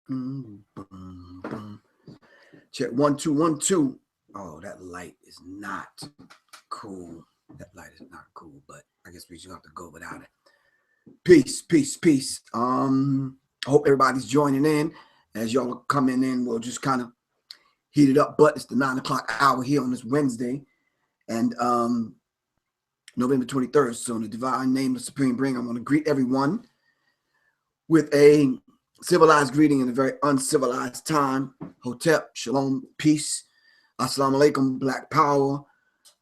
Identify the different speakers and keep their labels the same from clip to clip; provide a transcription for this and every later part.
Speaker 1: Boom, boom. Check 1 2 1 2. Oh, that light is not cool. That light is not cool, but I guess we just have to go without it. Peace, peace, peace. I hope everybody's joining in. As y'all are coming in, we'll just kind of heat it up. But it's the 9 o'clock hour here on this Wednesday, and November 23rd. So in the divine name of Supreme Being, I want to greet everyone with a civilized greeting in a very uncivilized time. Hotep, shalom, peace, assalamu alaikum, black power,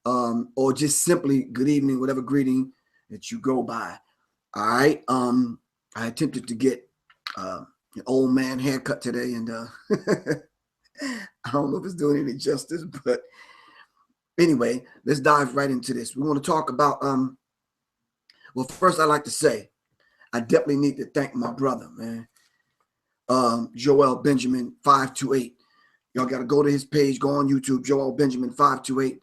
Speaker 1: or just simply good evening, whatever greeting that you go by. All right. I attempted to get an old man haircut today, and I don't know if it's doing any justice, but anyway, let's dive right into this. We want to talk about, well, first I'd like to say, I definitely need to thank my brother, man. Joel Benjamin 528. Y'all got to go to his page, go on YouTube, Joel Benjamin 528.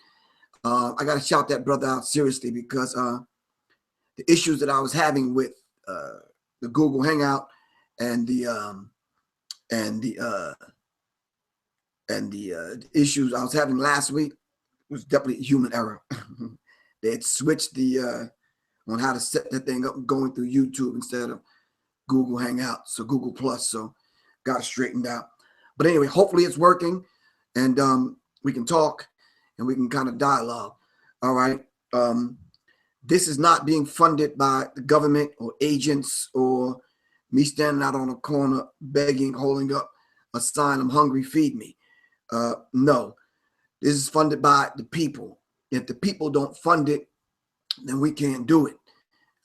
Speaker 1: I got to shout that brother out seriously because the issues that I was having with the Google Hangout and the issues I was having last week was definitely human error. They had switched the on how to set that thing up going through YouTube instead of Google Hangout, so Google Plus. So got it straightened out. But anyway, hopefully it's working, and we can talk and we can kind of dialogue. All right. This is not being funded by the government or agents or me standing out on a corner begging, holding up a sign, I'm hungry, feed me. No, this is funded by the people. If the people don't fund it, then we can't do it.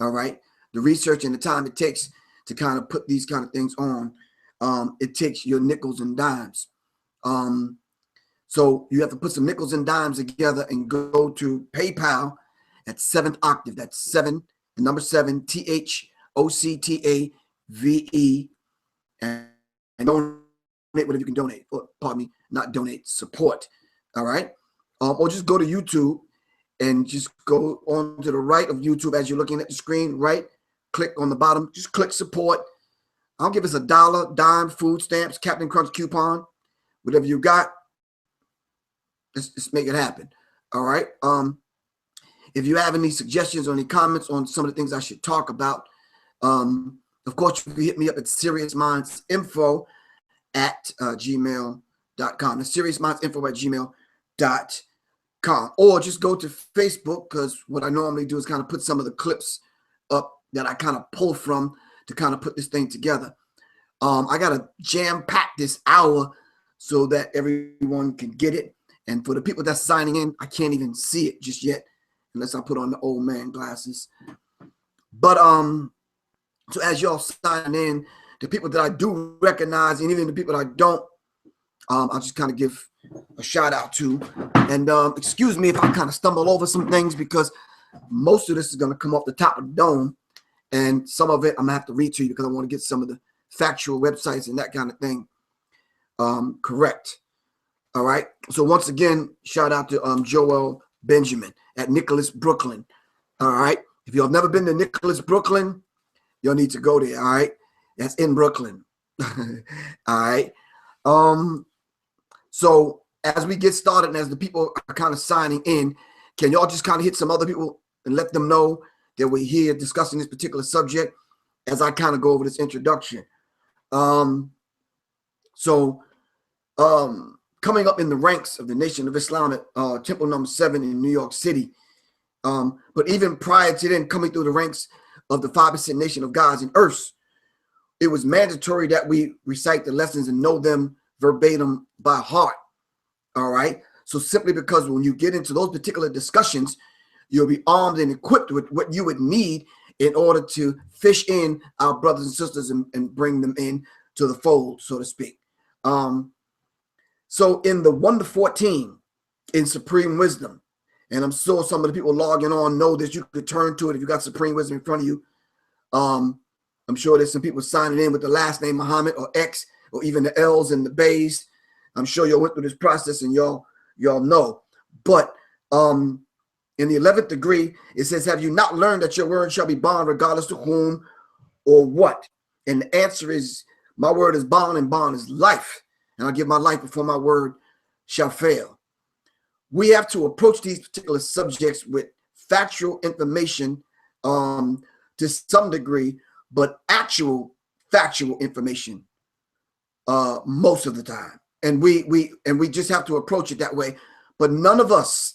Speaker 1: All right. The research and the time it takes to kind of put these kind of things on, it takes your nickels and dimes. So you have to put some nickels and dimes together and go to PayPal at 7th octave. That's 7, the number 7, THOCTAVE, and donate whatever you can donate. Or, pardon me, not donate, support. All right. Or just go to YouTube and just go on to the right of YouTube as you're looking at the screen, right? Click on the bottom, just click support. I'll give us $1, dime, food stamps, Captain Crunch coupon, whatever you got. Let's make it happen. All right. If you have any suggestions or any comments on some of the things I should talk about, of course, you can hit me up at SeriousMindsInfo at gmail.com. That's SeriousMindsInfo at gmail.com. Or just go to Facebook, because what I normally do is kind of put some of the clips up that I kind of pull from to kind of put this thing together. I got to jam-pack this hour so that everyone can get it. And for the people that's signing in, I can't even see it just yet unless I put on the old man glasses. But so as y'all sign in, the people that I do recognize and even the people that I don't, I'll just kind of give a shout out to. And excuse me if I kind of stumble over some things, because most of this is going to come off the top of the dome. And some of it I'm going to have to read to you because I want to get some of the factual websites and that kind of thing correct. All right. So once again, shout out to Joel Benjamin at Nicholas, Brooklyn. All right. If y'all have never been to Nicholas, Brooklyn, you'll need to go there. All right. That's in Brooklyn. All right. So as we get started and as the people are kind of signing in, can y'all just kind of hit some other people and let them know that we're here discussing this particular subject as I kind of go over this introduction? Coming up in the ranks of the Nation of Islam at Temple number 7 in New York City. But even prior to then, coming through the ranks of the 5% Nation of Gods and Earths, it was mandatory that we recite the lessons and know them verbatim by heart. All right. So simply because when you get into those particular discussions, you'll be armed and equipped with what you would need in order to fish in our brothers and sisters and bring them in to the fold, so to speak. So in the 1 to 14 in Supreme Wisdom, and I'm sure some of the people logging on know that you could turn to it if you got Supreme Wisdom in front of you. I'm sure there's some people signing in with the last name Muhammad or X or even the L's and the Bays. I'm sure y'all went through this process and y'all know. But in the 11th degree, it says, have you not learned that your word shall be bond regardless to whom or what? And the answer is My word is bond, and bond is life. And I'll give my life before my word shall fail. We have to approach these particular subjects with factual information to some degree, but actual factual information most of the time. And we just have to approach it that way. But none of us,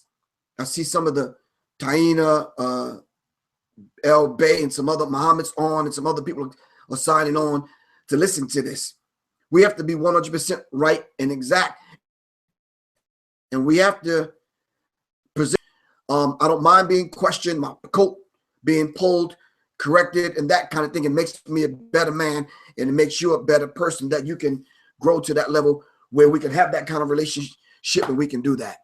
Speaker 1: I see some of the Taina, El Bay, and some other Muhammad's on, and some other people are signing on to listen to this. We have to be 100% right and exact. And we have to present. I don't mind being questioned, my coat being pulled, corrected, and that kind of thing. It makes me a better man, and it makes you a better person, that you can grow to that level where we can have that kind of relationship, and we can do that.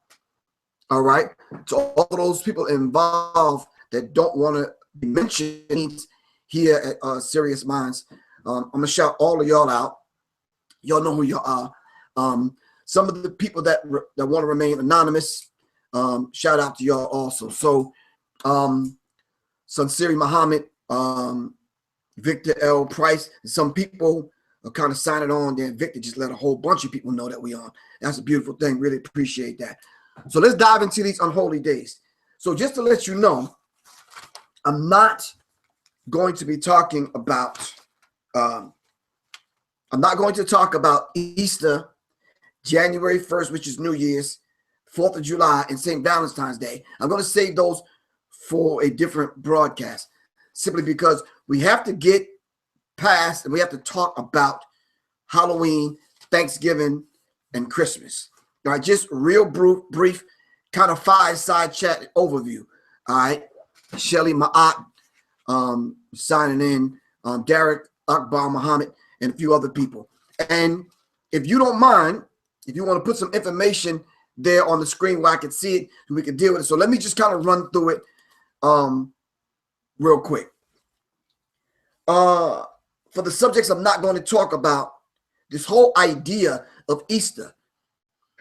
Speaker 1: All right. So all those people involved that don't want to be mentioned here at Sirius Mindz, I'm gonna shout all of y'all out. Y'all know who you are. Some of the people that want to remain anonymous, shout out to y'all also. So Sunseri Muhammad, Victor L. Price, and some people are kind of signing on. Then Victor just let a whole bunch of people know that we on. That's a beautiful thing. Really appreciate that. So let's dive into these unholy days. So just to let you know, I'm not going to be talking about I'm not going to talk about Easter, January 1st, which is New Year's, 4th of July, and St. Valentine's Day. I'm going to save those for a different broadcast, simply because we have to get past and we have to talk about Halloween, Thanksgiving, and Christmas. All right, just real brief kind of fireside chat overview. All right, Shelly Ma'at signing in, Derek Akbar Muhammad, and a few other people. And if you don't mind, if you want to put some information there on the screen where I can see it, we can deal with it. So let me just kind of run through it real quick. For the subjects I'm not going to talk about, this whole idea of Easter,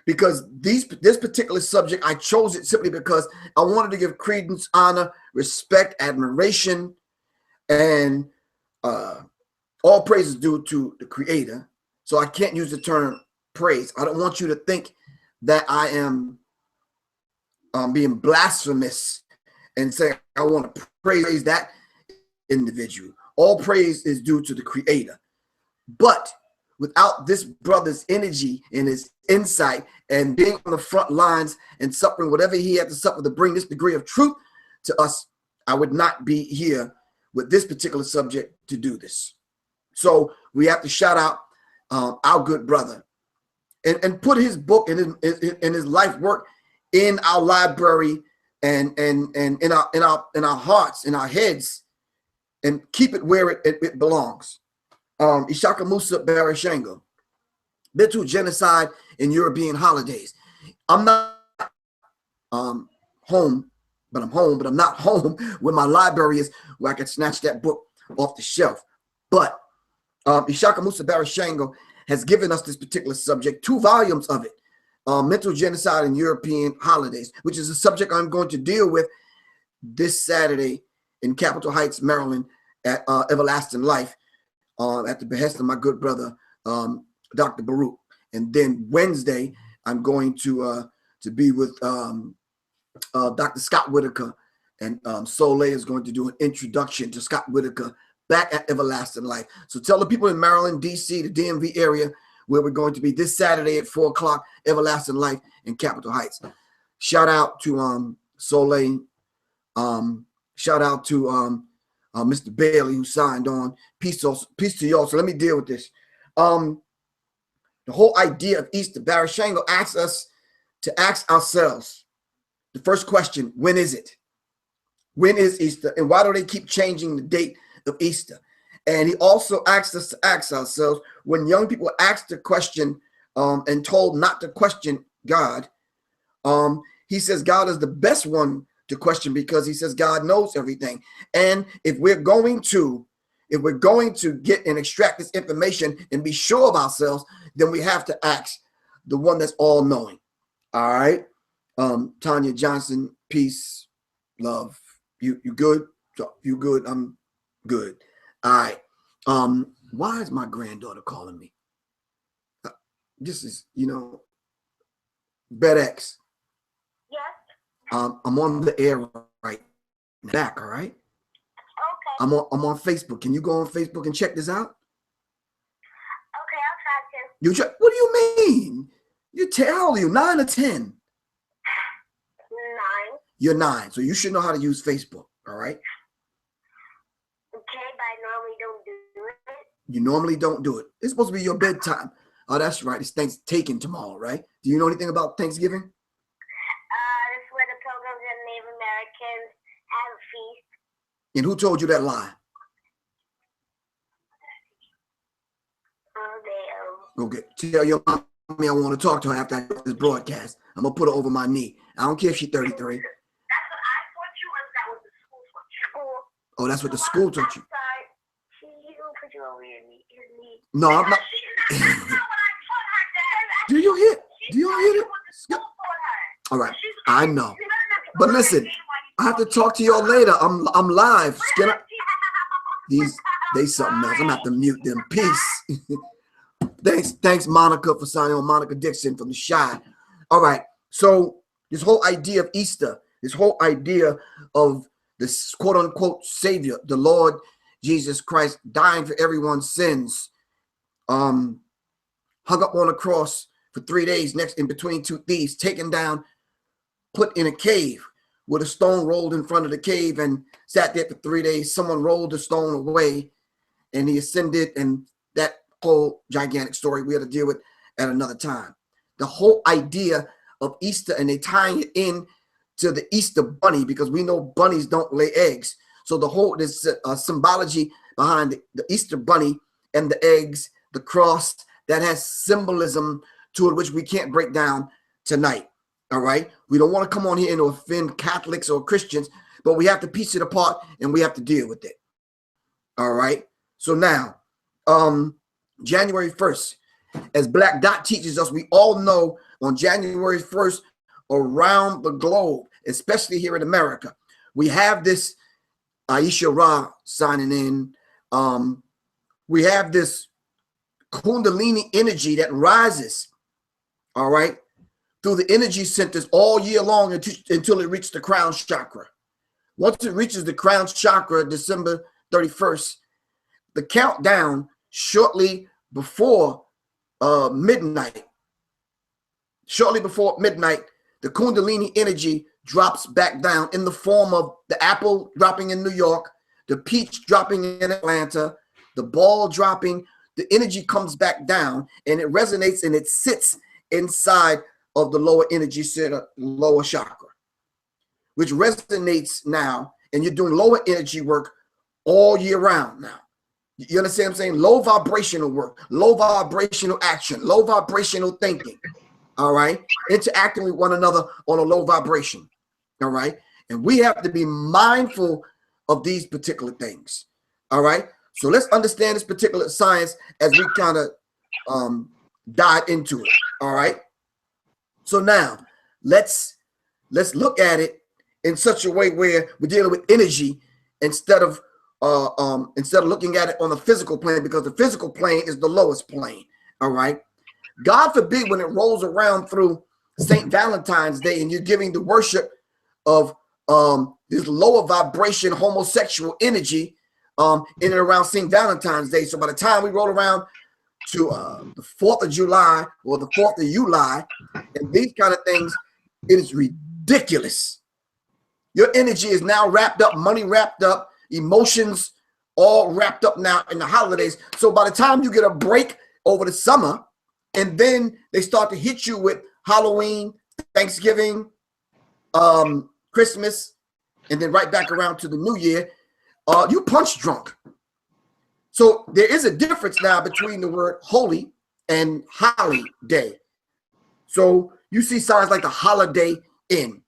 Speaker 1: because this particular subject, I chose it simply because I wanted to give credence, honor, respect, admiration, and all praise is due to the Creator. So I can't use the term praise. I don't want you to think that I am being blasphemous and say I want to praise that individual. All praise is due to the Creator. But without this brother's energy and his insight and being on the front lines and suffering whatever he had to suffer to bring this degree of truth to us, I would not be here with this particular subject to do this. So we have to shout out our good brother and put his book and his life work in our library and in our hearts, in our heads, and keep it where it belongs. Ishaka Musa Barashango, Bitu genocide in European Holi-Daze. I'm not home, but I'm not home where my library is, where I can snatch that book off the shelf. But Ishaka Musa Barashango has given us this particular subject, 2 volumes of it, mental genocide in European Holi-Daze, which is a subject I'm going to deal with this Saturday in Capitol Heights, Maryland, at Everlasting Life, at the behest of my good brother, Dr. Baruch. And then Wednesday, I'm going to be with Dr. Scott Whitaker, and Soleil is going to do an introduction to Scott Whitaker back at Everlasting Life. So tell the people in Maryland, D.C., the DMV area, where we're going to be this Saturday at 4 o'clock, Everlasting Life in Capitol Heights. Shout out to Soleil. Shout out to Mr. Bailey, who signed on. Peace to y'all. So let me deal with this. The whole idea of Easter, Barashango asks us to ask ourselves the first question: when is it? When is Easter? And why do they keep changing the date of Easter? And he also asks us to ask ourselves, when young people ask the question and told not to question God, he says God is the best one to question, because he says God knows everything. And if we're going to get and extract this information and be sure of ourselves, then we have to ask the one that's all knowing. All right. Tanya Johnson, peace, love. You good? You good? I'm good. All right. Why is my granddaughter calling me? This is, BedX.
Speaker 2: Yes.
Speaker 1: I'm on the air right back, all right?
Speaker 2: Okay.
Speaker 1: I'm on Facebook. Can you go on Facebook and check this out?
Speaker 2: Okay, I'll try to.
Speaker 1: You check? What do you mean? How old are you? 9 or 10?
Speaker 2: 9.
Speaker 1: You're 9, so you should know how to use Facebook, all right?
Speaker 2: Okay, but I normally don't do it.
Speaker 1: You normally don't do it. It's supposed to be your bedtime. Oh, that's right. It's Thanksgiving tomorrow, right? Do you know anything about Thanksgiving?
Speaker 2: It's where the Pilgrims and Native Americans have a feast.
Speaker 1: And who told you that lie? Okay. Tell your mommy I want to talk to her after I do this broadcast. I'm going to put her over my knee. I don't care if she's 33.
Speaker 2: That's what I taught you, and that was the school taught you.
Speaker 1: Oh, that's what the school taught you.
Speaker 2: I'm sorry. He's going to put you over your knee. His knee.
Speaker 1: No, I'm not.
Speaker 2: That's not what I taught her, Dad.
Speaker 1: Do you hear it? All right. I know. But listen, I have to talk to y'all later. I'm live. They something else. I'm gonna have to mute them. Peace. Thanks, Monica, for signing on. Monica Dixon from the Shy. All right. So this whole idea of Easter, this whole idea of this quote unquote Savior, the Lord Jesus Christ, dying for everyone's sins, hung up on a cross for 3 days, next in between two thieves, taken down, put in a cave with a stone rolled in front of the cave, and sat there for 3 days. Someone rolled the stone away, and he ascended, and that whole gigantic story we had to deal with at another time. The whole idea of Easter, and they tying it in to the Easter bunny, because we know bunnies don't lay eggs. So the whole this symbology behind the Easter bunny and the eggs, the cross, that has symbolism to it, which we can't break down tonight. All right. We don't want to come on here and offend Catholics or Christians, but we have to piece it apart and we have to deal with it. All right. So now, January 1st, as Black Dot teaches us, we all know on January 1st around the globe, especially here in America, we have this Aisha Ra signing in. We have this Kundalini energy that rises, all right, through the energy centers all year long until it reaches the crown chakra. Once it reaches the crown chakra, December 31st, the countdown shortly before midnight, the Kundalini energy drops back down in the form of the apple dropping in New York, the peach dropping in Atlanta, the ball dropping. The energy comes back down and it resonates and it sits inside of the lower energy center, lower chakra, which resonates now. And you're doing lower energy work all year round now. You understand what I'm saying? Low vibrational work, low vibrational action, low vibrational thinking. All right. Interacting with one another on a low vibration. All right. And we have to be mindful of these particular things. All right. So let's understand this particular science as we kind of dive into it. All right. So now let's look at it in such a way where we're dealing with energy instead of looking at it on the physical plane, because the physical plane is the lowest plane. All right. God forbid when it rolls around through St. Valentine's Day and you're giving the worship of this lower vibration homosexual energy in and around St. Valentine's Day. So by the time we roll around to the 4th of July or the 4th of July and these kind of things, it is ridiculous. Your energy is now wrapped up, money wrapped up, emotions all wrapped up now in the holidays. So by the time you get a break over the summer, and then they start to hit you with Halloween, Thanksgiving, Christmas, and then right back around to the New Year, you punch drunk. So there is a difference now between the word holy and holiday. So you see signs like the Holiday Inn.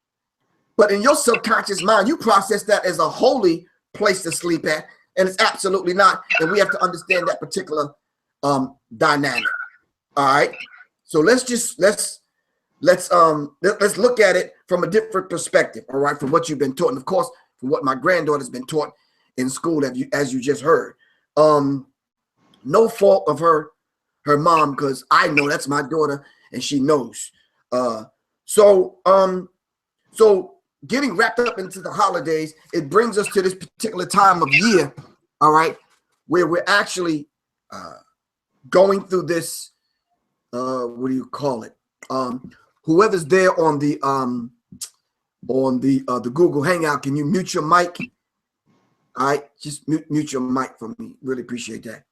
Speaker 1: But in your subconscious mind, you process that as a holy place to sleep at, and it's absolutely not. And we have to understand that particular dynamic. All right. So let's look at it from a different perspective. All right, from what you've been taught, and of course, from what my granddaughter's been taught in school, as you just heard. No fault of her mom, because I know that's my daughter and she knows. So getting wrapped up into the holidays, it brings us to this particular time of year, all right, where we're actually going through this, what do you call it? Whoever's there on the Google Hangout, can you mute your mic? All right, just mute your mic for me. Really appreciate that.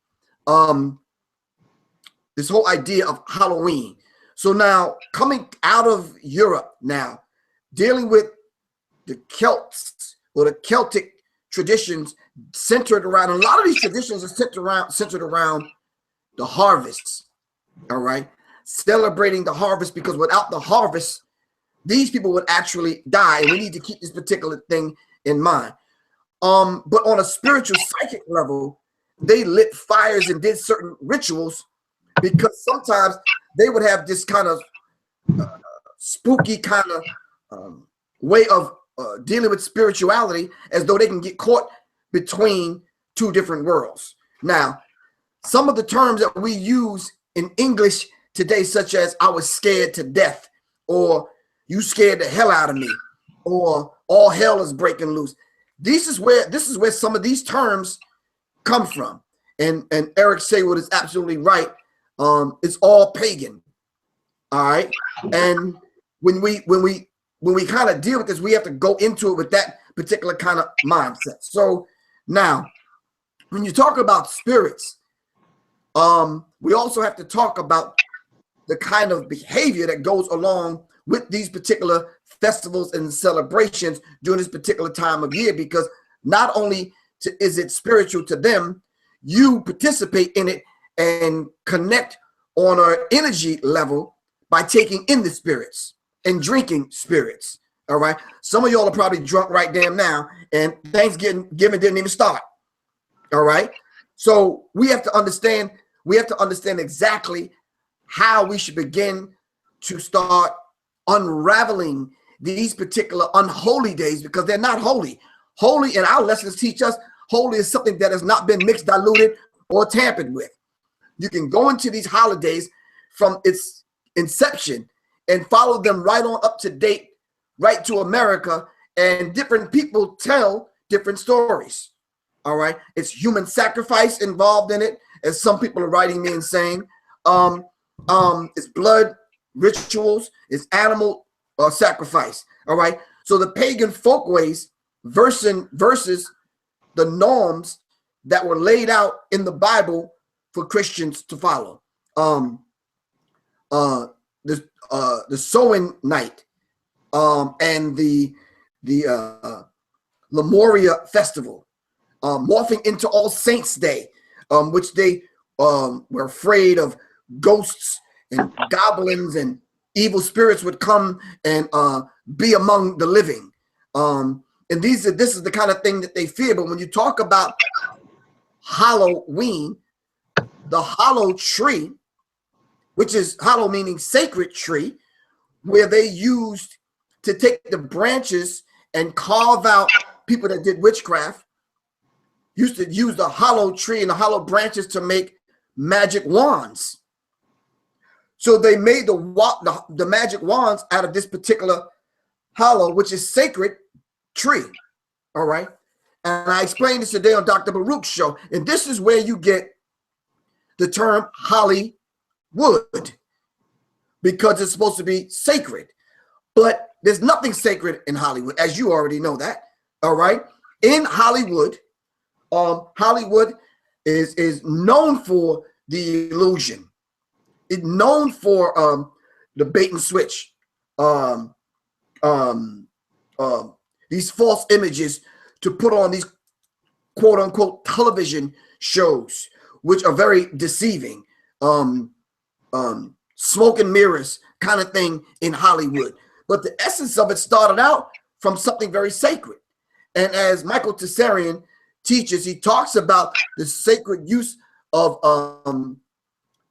Speaker 1: This whole idea of Halloween. So now, coming out of Europe now, dealing with the Celts or the Celtic traditions centered around, a lot of these traditions are centered around the harvests, all right? Celebrating the harvest, because without the harvest, these people would actually die. And we need to keep this particular thing in mind. But on a spiritual, psychic level, they lit fires and did certain rituals, because sometimes they would have this kind of spooky kind of way of dealing with spirituality, as though they can get caught between two different worlds. Now, some of the terms that we use in English today, such as "I was scared to death," or "you scared the hell out of me," or "all hell is breaking loose," this is where some of these terms come from. And Eric Saywood is absolutely right. It's all pagan. All right. And when we kind of deal with this, we have to go into it with that particular kind of mindset. So now, when you talk about spirits, we also have to talk about the kind of behavior that goes along with these particular festivals and celebrations during this particular time of year, because not only is it spiritual to them, you participate in it and connect on an energy level by taking in the spirits and drinking spirits. All right. Some of y'all are probably drunk right damn now, and Thanksgiving didn't even start. All right. So we have to understand exactly how we should begin to start unraveling these particular unholy days, because they're not holy. Holy, and our lessons teach us, holy is something that has not been mixed, diluted, or tampered with. You can go into these holidays from its inception and follow them right on up to date, right to America, and different people tell different stories. All right. It's human sacrifice involved in it, as some people are writing me and saying. It's blood rituals, it's animal sacrifice. All right. So the pagan folkways versus the norms that were laid out in the Bible for Christians to follow. The sowing night, and the Lemuria festival, morphing into All Saints Day, which they were afraid of ghosts and goblins and evil spirits would come and be among the living. And this is the kind of thing that they fear. But when you talk about Halloween, the hollow tree, which is hollow meaning sacred tree, where they used to take the branches and carve out people that did witchcraft, used to use the hollow tree and the hollow branches to make magic wands. So they made the magic wands out of this particular hollow, which is sacred tree. All right. And I explained this today on Dr. Baruch's show. And this is where you get the term Hollywood, because it's supposed to be sacred. But there's nothing sacred in Hollywood, as you already know that. All right. In Hollywood, Hollywood is known for the illusion. It's known for the bait and switch, these false images to put on these quote unquote television shows, which are very deceiving, smoke and mirrors kind of thing in Hollywood. But the essence of it started out from something very sacred. And as Michael Tessarian teaches, he talks about the sacred use of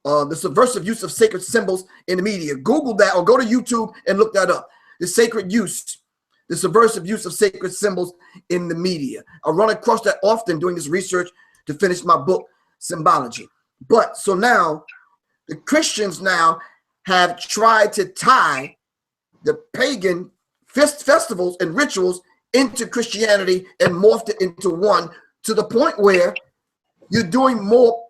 Speaker 1: the subversive use of sacred symbols in the media. Google that or go to YouTube and look that up. The sacred use, the subversive use of sacred symbols in the media. I run across that often doing this research to finish my book, Symbology. But so now the Christians now have tried to tie the pagan festivals and rituals into Christianity and morphed it into one, to the point where you're doing more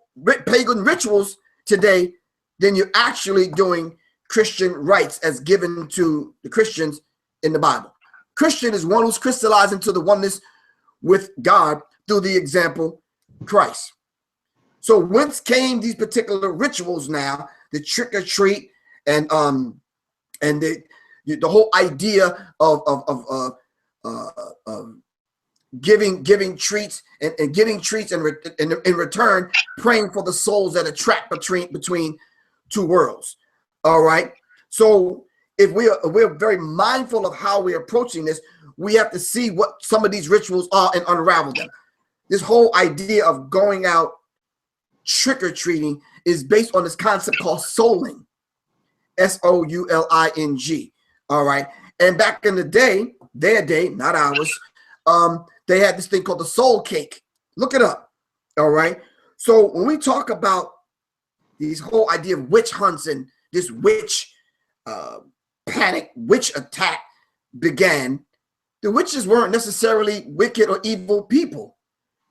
Speaker 1: pagan rituals today than you're actually doing Christian rites as given to the Christians in the Bible. Christian is one who's crystallized into the oneness with God through the example Christ. So whence came these particular rituals now, the trick or treat and the whole idea of giving treats and getting treats and in return praying for the souls that are trapped between two worlds. All right. So if we're very mindful of how we're approaching this, we have to see what some of these rituals are and unravel them. This whole idea of going out trick-or-treating is based on this concept called souling, S-O-U-L-I-N-G. All right. And back in the day, their day, not ours, they had this thing called the soul cake. Look it up. All right. So when we talk about these whole idea of witch hunts and this witch panic, witch attack began, the witches weren't necessarily wicked or evil people.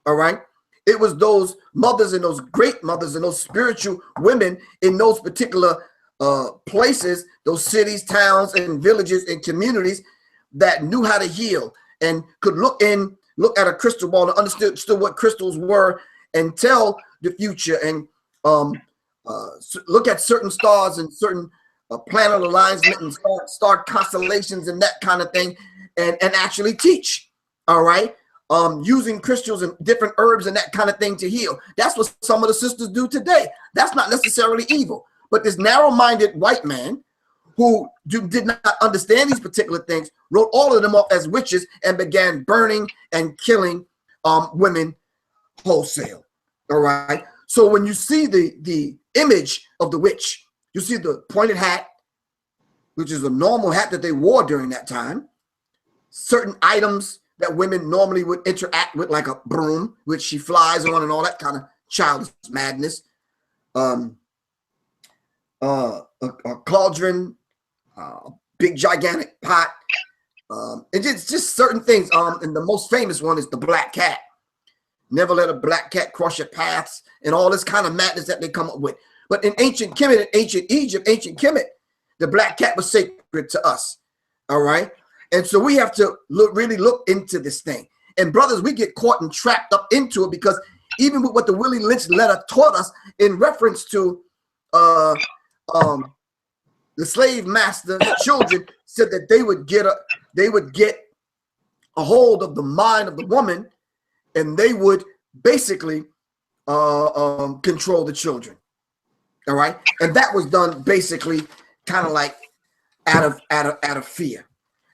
Speaker 1: All right. It was those mothers and those great mothers and those spiritual women in those particular places, those cities, towns, and villages and communities that knew how to heal and could look at a crystal ball and understood what crystals were and tell the future and look at certain stars and certain planet alignment and star constellations and that kind of thing and actually teach. All right. Using crystals and different herbs and that kind of thing to heal. That's what some of the sisters do today. That's not necessarily evil. But this narrow-minded white man who did not understand these particular things wrote all of them off as witches and began burning and killing women wholesale. All right. So when you see the image of the witch, you see the pointed hat, which is a normal hat that they wore during that time. Certain items that women normally would interact with, like a broom, which she flies on and all that kind of childish madness. A cauldron, a big gigantic pot, and just certain things. And the most famous one is the black cat. Never let a black cat cross your paths and all this kind of madness that they come up with. But in ancient Kemet, ancient Egypt, ancient Kemet, the black cat was sacred to us. All right. And so we have to really look into this thing. And brothers, we get caught and trapped up into it because even with what the Willie Lynch letter taught us in reference to the slave master children said that they would get a hold of the mind of the woman and they would basically control the children. All right. And that was done basically kind of like out of fear.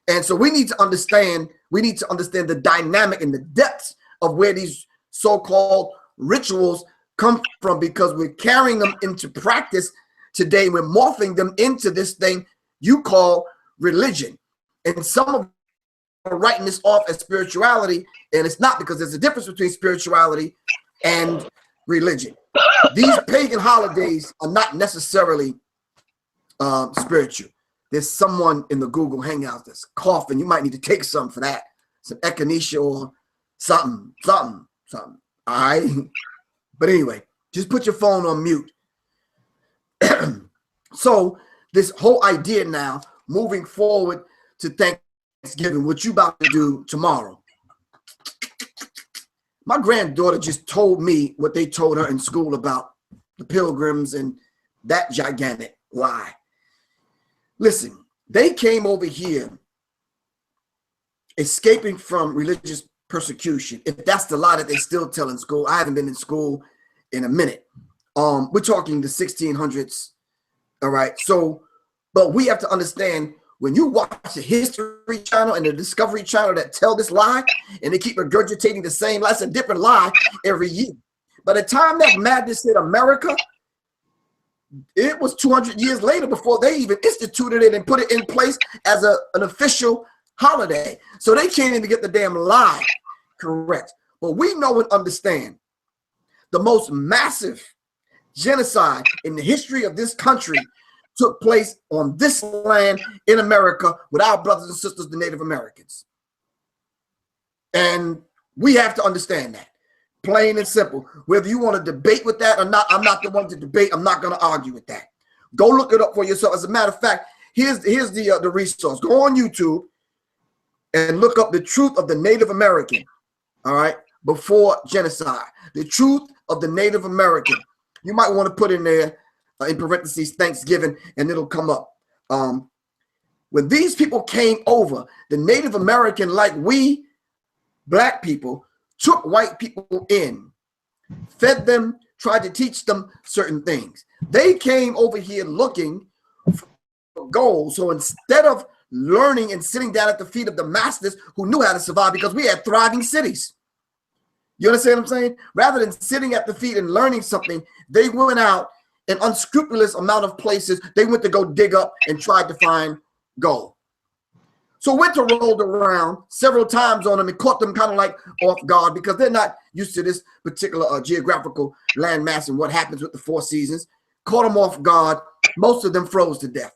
Speaker 1: And so we need to understand the dynamic and the depths of where these so-called rituals come from, because we're carrying them into practice today. We're morphing them into this thing you call religion. And some of them are writing this off as spirituality, and it's not, because there's a difference between spirituality and religion. These pagan holidays are not necessarily spiritual. There's someone in the Google Hangouts that's coughing. You might need to take some for that. Some echinacea or something. All right. But anyway, just put your phone on mute. So this whole idea now, moving forward to Thanksgiving, what you about to do tomorrow. My granddaughter just told me what they told her in school about the pilgrims and that gigantic lie. Listen, they came over here escaping from religious persecution. If that's the lie that they still tell in school, I haven't been in school in a minute. We're talking the 1600s. All right. So, but we have to understand, when you watch the History Channel and the Discovery Channel that tell this lie, and they keep regurgitating the same lie, it's a different lie every year. By the time that madness hit America, it was 200 years later before they even instituted it and put it in place as an official holiday. So they can't even get the damn lie correct. But we know and understand the most massive genocide in the history of this country took place on this land in America with our brothers and sisters, the Native Americans. And we have to understand that, plain and simple. Whether you want to debate with that or not, I'm not the one to debate. I'm not going to argue with that. Go look it up for yourself. As a matter of fact, here's the resource. Go on YouTube and look up the truth of the Native American, all right, before genocide. The truth of the Native American. You might want to put in there, in parentheses, Thanksgiving, and it'll come up. When these people came over, the Native American, like we, black people, took white people in, fed them, tried to teach them certain things. They came over here looking for gold. So instead of learning and sitting down at the feet of the masters who knew how to survive, because we had thriving cities. You understand what I'm saying? Rather than sitting at the feet and learning something, they went out an unscrupulous amount of places. They went to go dig up and tried to find gold. So winter rolled around several times on them and caught them kind of like off guard, because they're not used to this particular geographical landmass and what happens with the four seasons. Caught them off guard. Most of them froze to death.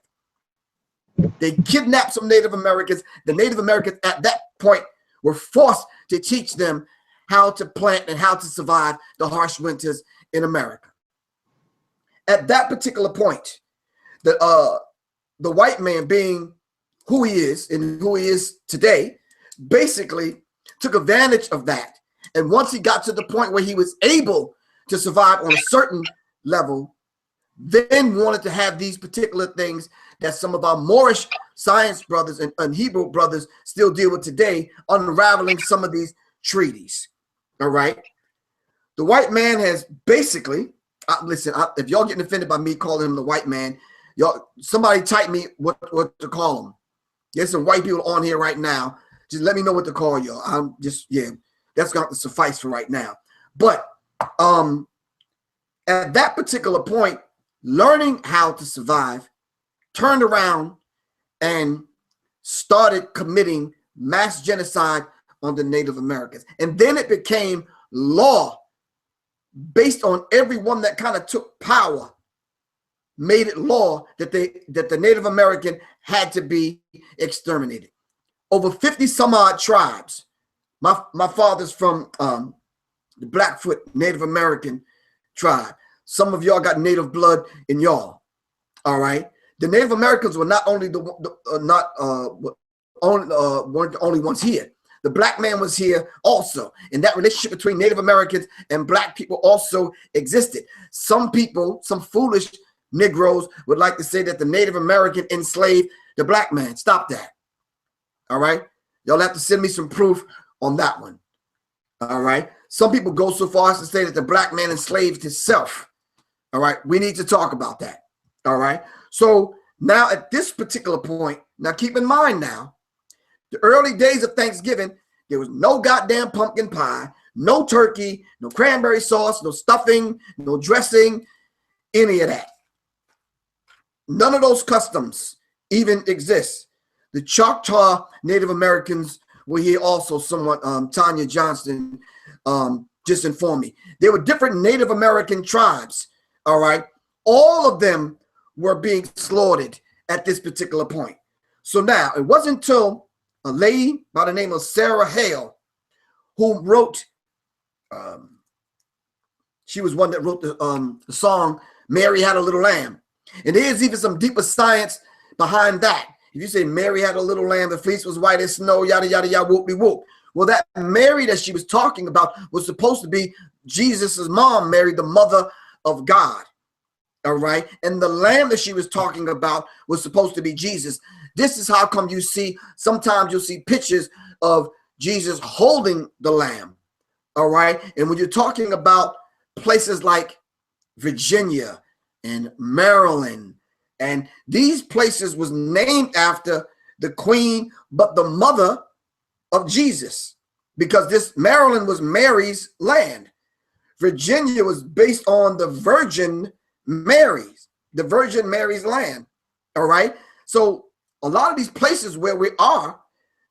Speaker 1: They kidnapped some Native Americans. The Native Americans at that point were forced to teach them how to plant and how to survive the harsh winters in America. At that particular point, the white man, being who he is and who he is today, basically took advantage of that. And once he got to the point where he was able to survive on a certain level, then wanted to have these particular things that some of our Moorish science brothers and Hebrew brothers still deal with today, unraveling some of these treaties. All right. The white man has basically, listen, if y'all getting offended by me calling him the white man, y'all, somebody type me what to call him. There's some white people on here right now. Just let me know what to call y'all. I'm just, yeah, that's going to suffice for right now. But at that particular point, learning how to survive, turned around and started committing mass genocide on the Native Americans. And then it became law based on everyone that kind of took power, made it law that the Native American had to be exterminated. Over 50 some odd tribes. My father's from the Blackfoot Native American tribe. Some of y'all got Native blood in y'all. All right. The Native Americans were not only weren't the only ones here. The black man was here also, and that relationship between Native Americans and black people also existed. Some people, some foolish Negroes, would like to say that the Native American enslaved the black man. Stop that. All right. Y'all have to send me some proof on that one. All right. Some people go so far as to say that the black man enslaved himself. All right. We need to talk about that. All right. So now at this particular point, now keep in mind now, the early days of Thanksgiving, there was no goddamn pumpkin pie, no turkey, no cranberry sauce, no stuffing, no dressing, any of that. None of those customs even exist. The Choctaw Native Americans were here also somewhat. Tanya Johnston just informed me. There were different Native American tribes, all right? All of them were being slaughtered at this particular point. So now, it wasn't until a lady by the name of Sarah Hale, who wrote, she was one that wrote the song, Mary Had a Little Lamb. And there's even some deeper science behind that. If you say Mary had a little lamb, the fleece was white as snow, yada, yada, yada, whoop-de-whoop. Well, that Mary that she was talking about was supposed to be Jesus's mom, Mary, the mother of God. All right. And the lamb that she was talking about was supposed to be Jesus. This is how come you see, sometimes you'll see pictures of Jesus holding the lamb. All right. And when you're talking about places like Virginia and Maryland, and these places was named after the queen, but the mother of Jesus, because this Maryland was Mary's land. Virginia was based on the Virgin Mary's land. All right. So a lot of these places where we are,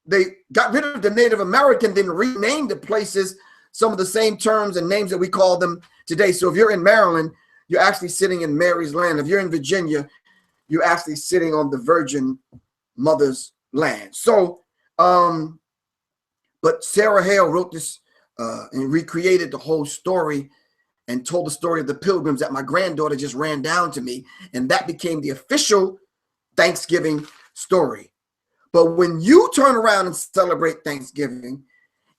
Speaker 1: they got rid of the Native American, then renamed the places some of the same terms and names that we call them today. So if you're in Maryland, you're actually sitting in Mary's land. If you're in Virginia, you're actually sitting on the Virgin Mother's land. So, but Sarah Hale wrote this and recreated the whole story and told the story of the pilgrims that my granddaughter just ran down to me. And that became the official Thanksgiving story. But when you turn around and celebrate Thanksgiving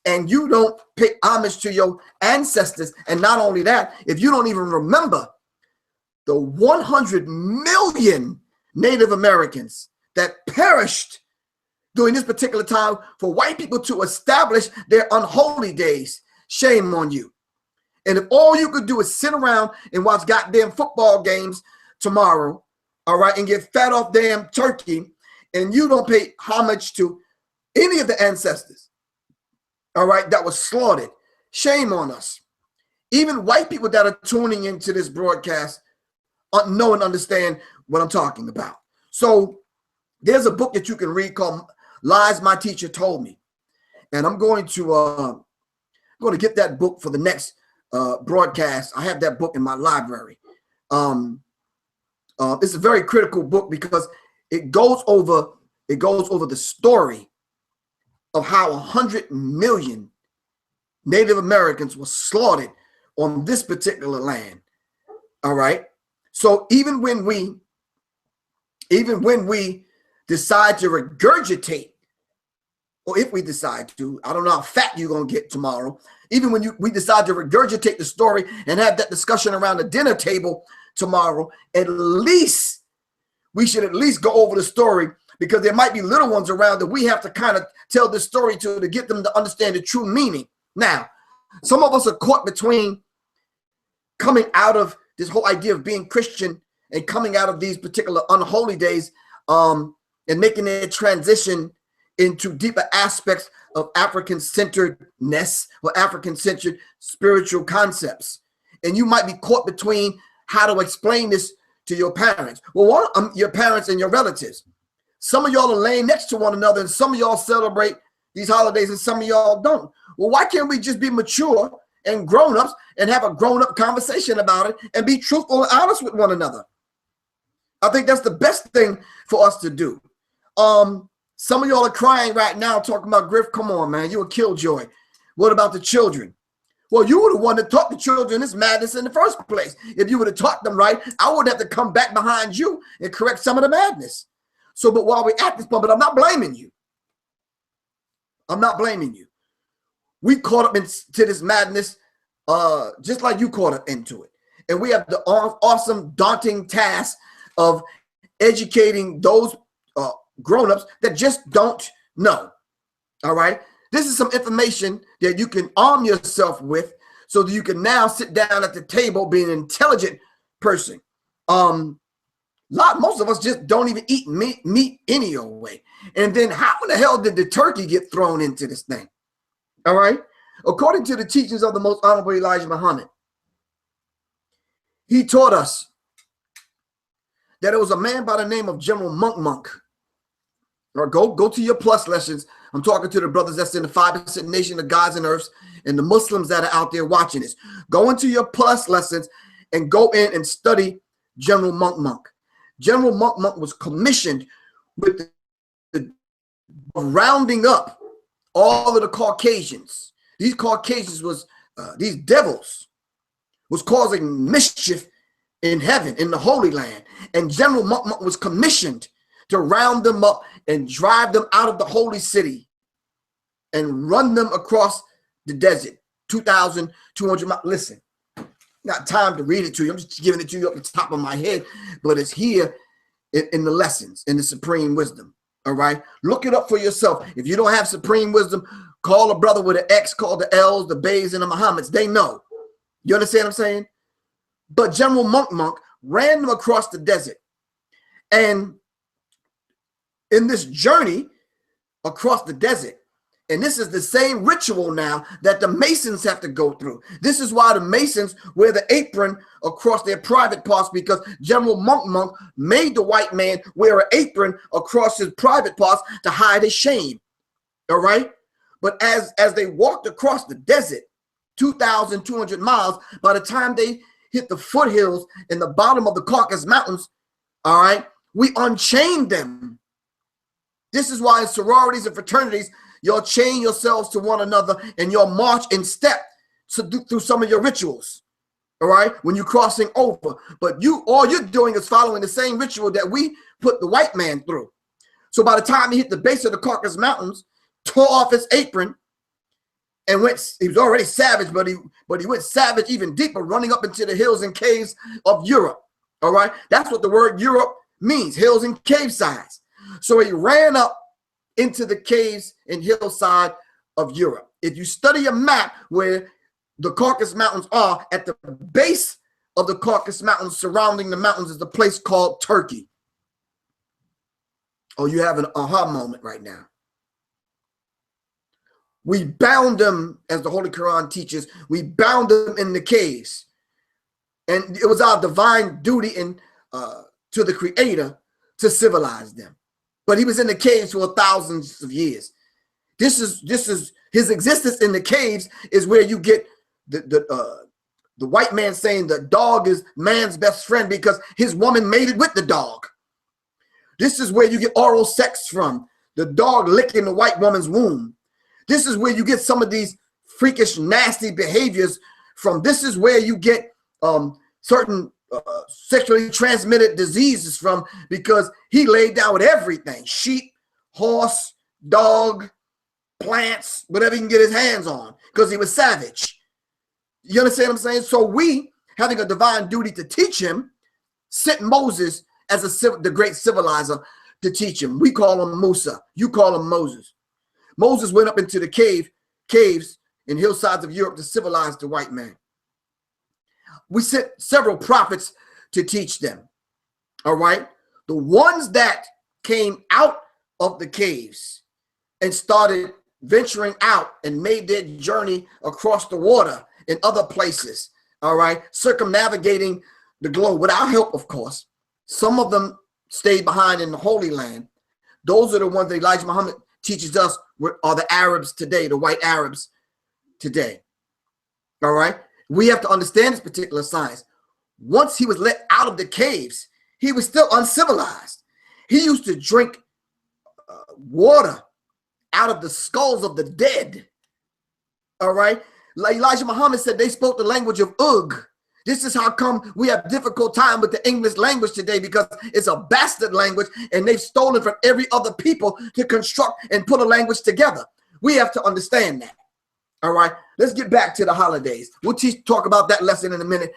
Speaker 1: and you don't pay homage to your ancestors, and not only that, if you don't even remember the 100 million Native Americans that perished during this particular time for white people to establish their unholy days, shame on you. And if all you could do is sit around and watch goddamn football games tomorrow, all right, and get fat off damn turkey, and you don't pay homage to any of the ancestors, all right, that was slaughtered, shame on us. Even white people that are tuning into this broadcast know and understand what I'm talking about. So there's a book that you can read called Lies My Teacher Told Me. And I'm going to get that book for the next broadcast. I have that book in my library. It's a very critical book because it goes over the story of how 100 million Native Americans were slaughtered on this particular land. All right. So even when we decide to regurgitate, or if we decide to, I don't know how fat you're going to get tomorrow. Even when we decide to regurgitate the story and have that discussion around the dinner table tomorrow, at least we should at least go over the story, because there might be little ones around that we have to kind of tell this story to get them to understand the true meaning. Now, some of us are caught between coming out of this whole idea of being Christian and coming out of these particular unholy days and making their transition into deeper aspects of African-centeredness or African-centered spiritual concepts. And you might be caught between how to explain this to your parents. Well, your parents and your relatives. Some of y'all are laying next to one another, and some of y'all celebrate these holidays and some of y'all don't. Well, why can't we just be mature and grown-ups and have a grown-up conversation about it and be truthful and honest with one another? I think that's the best thing for us to do. Some of y'all are crying right now talking about, Griff, come on, man, you a killjoy. What about the children? Well, you were the one that taught the children this madness in the first place. If you would have taught them right, I would have to come back behind you and correct some of the madness. So, but while we're at this point, but I'm not blaming you. I'm not blaming you. We caught up into this madness just like you caught up into it. And we have the awesome, daunting task of educating those grown-ups that just don't know. All right. This is some information that you can arm yourself with so that you can now sit down at the table being an intelligent person. Most of us just don't even eat meat any old way. And then how in the hell did the turkey get thrown into this thing? All right. According to the teachings of the most honorable Elijah Muhammad, he taught us that it was a man by the name of General Monk. Or go to your plus lessons. I'm talking to the brothers that's in the 5% nation, the gods and earths, and the Muslims that are out there watching this. Go into your plus lessons and go in and study General Monk. General Monk was commissioned with the rounding up all of the Caucasians. These Caucasians was, these devils was causing mischief in heaven, in the Holy Land. And General Monk was commissioned to round them up and drive them out of the holy city and run them across the desert, 2,200 miles. Listen, not time to read it to you. I'm just giving it to you off the top of my head, but it's here in the lessons, in the supreme wisdom. All right. Look it up for yourself. If you don't have supreme wisdom, call a brother with an X, call the L's, the Bays, and the Muhammads. They know. You understand what I'm saying? But General Monk ran them across the desert. And in this journey across the desert, and this is the same ritual now that the Masons have to go through. This is why the Masons wear the apron across their private parts, because General Monk made the white man wear an apron across his private parts to hide his shame. All right. But as they walked across the desert, 2,200 miles, by the time they hit the foothills in the bottom of the Caucasus Mountains, all right, we unchained them. This is why in sororities and fraternities, you'll chain yourselves to one another and you'll march in step through some of your rituals, all right, when you're crossing over. But all you're doing is following the same ritual that we put the white man through. So by the time he hit the base of the Caucasus Mountains, tore off his apron, and he was already savage, but he went savage even deeper, running up into the hills and caves of Europe. All right, that's what the word Europe means, hills and cave sides. So he ran up into the caves and hillside of Europe. If you study a map where the Caucasus Mountains are, at the base of the Caucasus Mountains, surrounding the mountains, is the place called Turkey. Oh, you have an aha moment right now. We bound them, as the Holy Quran teaches, we bound them in the caves. And it was our divine duty to the Creator to civilize them. But he was in the caves for thousands of years. This is his existence in the caves is where you get the white man saying the dog is man's best friend because his woman mated with the dog. This is where you get oral sex from, the dog licking the white woman's womb. This is where you get some of these freakish, nasty behaviors from. This is where you get certain sexually transmitted diseases from, because he laid down with everything: sheep, horse, dog, plants, whatever he can get his hands on, because he was savage. You understand what I'm saying? So we, having a divine duty to teach him, sent Moses as the great civilizer to teach him. We call him Musa. You call him Moses. Moses went up into the caves and hillsides of Europe to civilize the white man. We sent several prophets to teach them. All right. The ones that came out of the caves and started venturing out and made their journey across the water in other places. All right. Circumnavigating the globe with our help, of course. Some of them stayed behind in the Holy Land. Those are the ones that Elijah Muhammad teaches us are the Arabs today, the white Arabs today. All right. We have to understand this particular science. Once he was let out of the caves, he was still uncivilized. He used to drink water out of the skulls of the dead. All right. Like Elijah Muhammad said, they spoke the language of Ugh. This is how come we have difficult time with the English language today, because it's a bastard language and they've stolen from every other people to construct and put a language together. We have to understand that. All right, let's get back to the Holi-Daze. We'll talk about that lesson in a minute.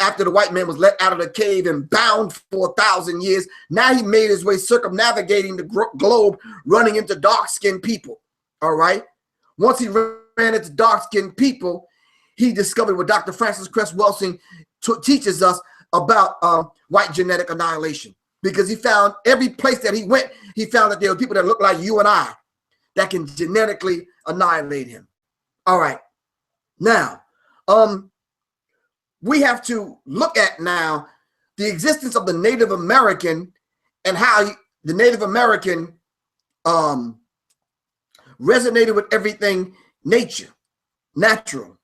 Speaker 1: After the white man was let out of the cave and bound for 1,000 years, now he made his way circumnavigating the globe, running into dark-skinned people. All right, once he ran into dark-skinned people, he discovered what Dr. Francis Cress Welsing teaches us about white genetic annihilation, because he found every place that he went, he found that there were people that look like you and I that can genetically annihilate him. All right. Now, we have to look at now the existence of the Native American and how the Native American resonated with everything natural.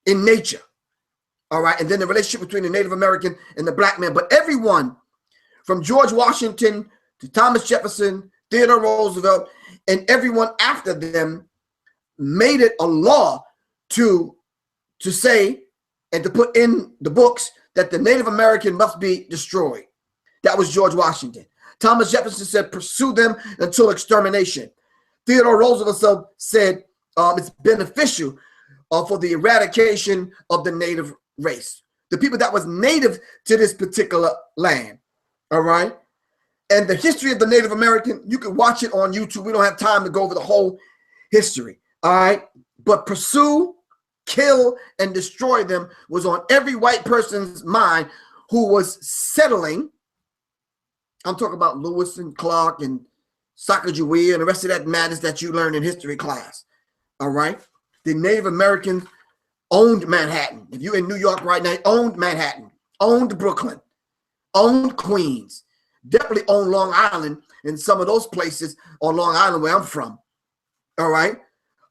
Speaker 1: In nature. All right. And then the relationship between the Native American and the black man. But everyone from George Washington to Thomas Jefferson, Theodore Roosevelt, and everyone after them made it a law to say and to put in the books that the Native American must be destroyed. That was George Washington. Thomas Jefferson said, pursue them until extermination. Theodore Roosevelt said it's beneficial for the eradication of the native race, the people that was native to this particular land. All right. And the history of the Native American, you can watch it on YouTube. We don't have time to go over the whole history. All right. But pursue, kill, and destroy them was on every white person's mind who was settling. I'm talking about Lewis and Clark and Sacagawea and the rest of that madness that you learned in history class. All right. The Native Americans owned Manhattan. If you're in New York right now, owned Manhattan, owned Brooklyn, owned Queens, definitely owned Long Island and some of those places on Long Island where I'm from. All right.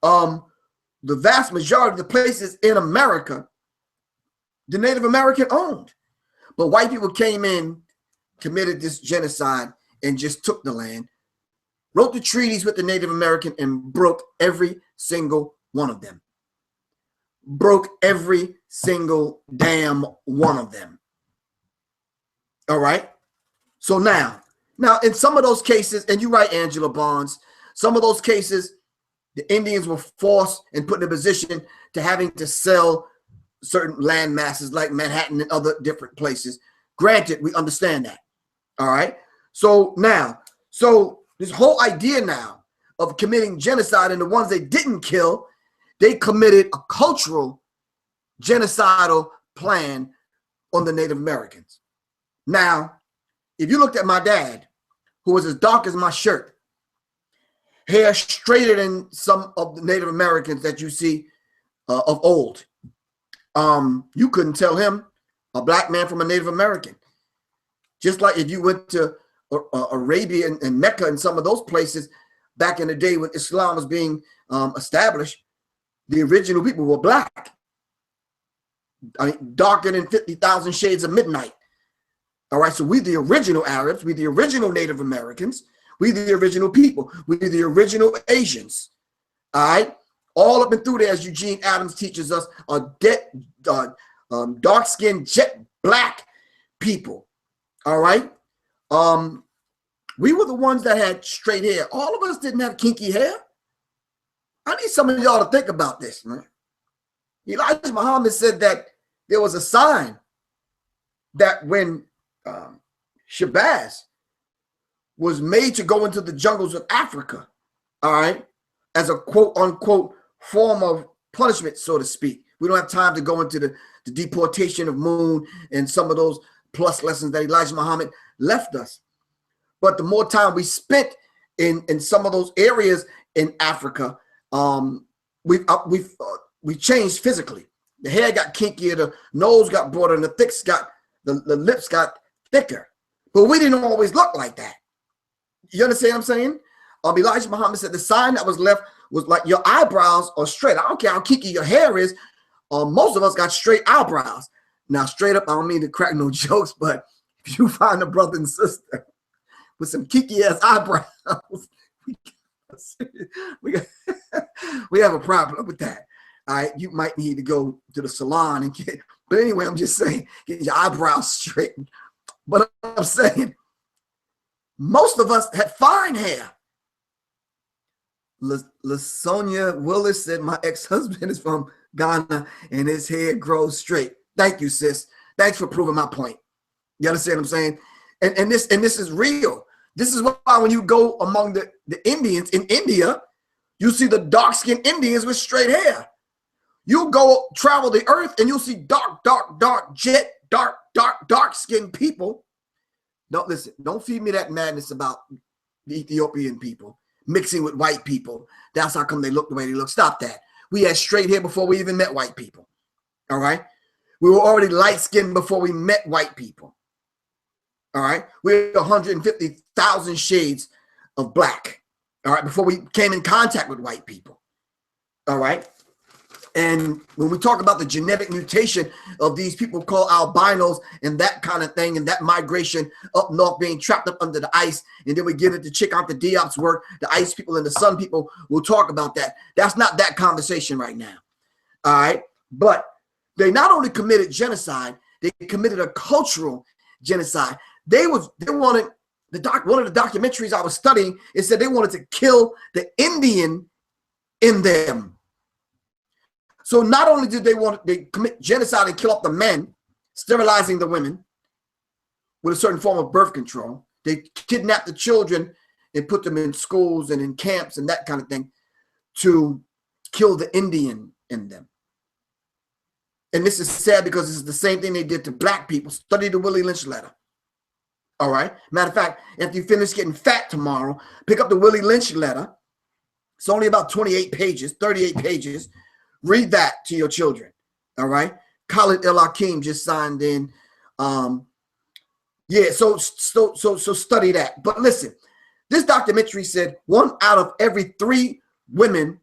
Speaker 1: The vast majority of the places in America the Native American owned. But white people came in, committed this genocide, and just took the land, wrote the treaties with the Native American, and broke every single one of them. Broke every single damn one of them. All right? So now in some of those cases, and you're right, Angela Barnes, some of those cases, the Indians were forced and put in a position to having to sell certain land masses like Manhattan and other different places. Granted, we understand that. All right. So this whole idea now of committing genocide, and the ones they didn't kill, they committed a cultural genocidal plan on the Native Americans. Now, if you looked at my dad, who was as dark as my shirt, hair straighter than some of the Native Americans that you see of old, you couldn't tell him a black man from a Native American. Just like if you went to Arabia and Mecca and some of those places back in the day when Islam was being established, the original people were black. I mean, darker than 50,000 shades of midnight. All right, so we the original Arabs, we the original Native Americans, we the original people, we the original Asians. All right, all up and through there, as Eugene Adams teaches us, are dark-skinned, jet black people. All right, we were the ones that had straight hair. All of us didn't have kinky hair. I need some of y'all to think about this, man. Elijah Muhammad said that there was a sign that when Shabazz was made to go into the jungles of Africa, all right, as a quote unquote form of punishment, so to speak. We don't have time to go into the deportation of Moon and some of those plus lessons that Elijah Muhammad left us. But the more time we spent in some of those areas in Africa, we've changed physically. The hair got kinkier, the nose got broader, and the lips got thicker. But we didn't always look like that. You understand what I'm saying? Elijah Muhammad said the sign that was left was like your eyebrows are straight. I don't care how kinky your hair is. Most of us got straight eyebrows. Now, straight up, I don't mean to crack no jokes, but if you find a brother and sister with some kinky ass eyebrows, we have a problem with that. All right, you might need to go to the salon and get, but anyway, I'm just saying, get your eyebrows straightened. But I'm saying, most of us had fine hair. LaSonia Willis said, my ex-husband is from Ghana and his hair grows straight. Thank you, sis. Thanks for proving my point. You understand what I'm saying? And this is real. This is why when you go among the Indians in India, you see the dark-skinned Indians with straight hair. You'll go travel the earth and you'll see dark skinned people. Don't listen, don't feed me that madness about the Ethiopian people mixing with white people. That's how come they look the way they look. Stop that. We had straight hair before we even met white people. All right. We were already light-skinned before we met white people. All right. We're 150,000 shades of black. All right. Before we came in contact with white people. All right. And when we talk about the genetic mutation of these people called albinos and that kind of thing, and that migration up north being trapped up under the ice, and then we get it to check out the Diop's work, the ice people and the sun people, we'll talk about that. That's not that conversation right now. All right. But they not only committed genocide, they committed a cultural genocide. They wanted one of the documentaries I was studying, it said they wanted to kill the Indian in them. So not only did they commit genocide and kill off the men, sterilizing the women with a certain form of birth control, they kidnapped the children and put them in schools and in camps and that kind of thing to kill the Indian in them. And this is sad because this is the same thing they did to black people. Study the Willie Lynch letter. All right. Matter of fact, after you finish getting fat tomorrow, pick up the Willie Lynch letter. It's only about 28 pages, 38 pages. Read that to your children. All right. Khalid El Hakim just signed in. Yeah, so study that. But listen, this documentary said 1 out of every 3 women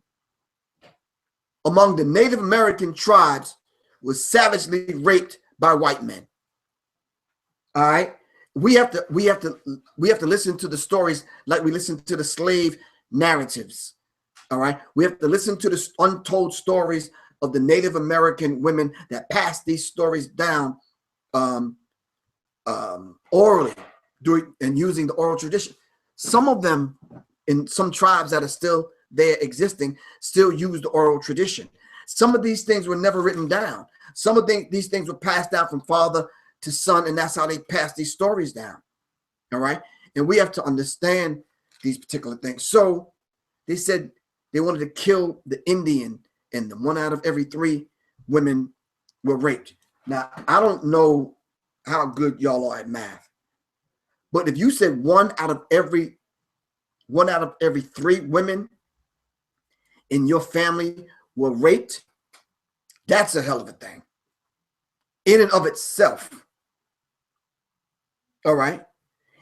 Speaker 1: among the Native American tribes was savagely raped by white men. All right. We have to listen to the stories like we listen to the slave narratives. All right. We have to listen to the untold stories of the Native American women that passed these stories down orally and using the oral tradition. Some of them in some tribes that are still there existing still use the oral tradition. Some of these things were never written down. Some of these things were passed down from father to son, and that's how they pass these stories down. All right. And we have to understand these particular things. So they said they wanted to kill the Indian, and 1 out of every 3 women were raped. Now, I don't know how good y'all are at math, but if you said 1 out of every 3 women in your family were raped, that's a hell of a thing in and of itself. All right.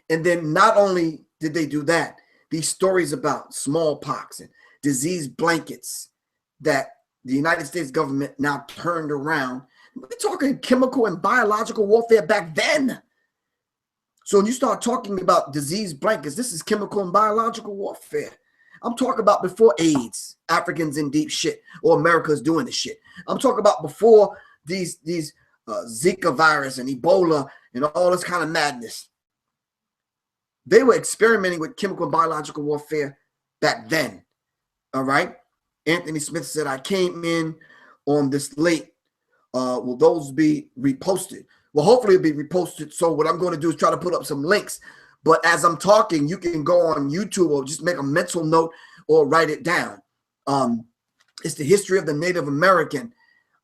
Speaker 1: And then not only did they do that, these stories about smallpox and disease blankets that the United States government now turned around. We're talking chemical and biological warfare back then. So when you start talking about disease blankets, this is chemical and biological warfare. I'm talking about before AIDS, Africans in deep shit, or America's doing this shit. I'm talking about before these Zika virus and Ebola and all this kind of madness. They were experimenting with chemical and biological warfare back then. All right. Anthony Smith said, I came in on this late. Will those be reposted? Well, hopefully it'll be reposted. So what I'm going to do is try to put up some links. But as I'm talking, you can go on YouTube or just make a mental note or write it down. It's the history of the Native American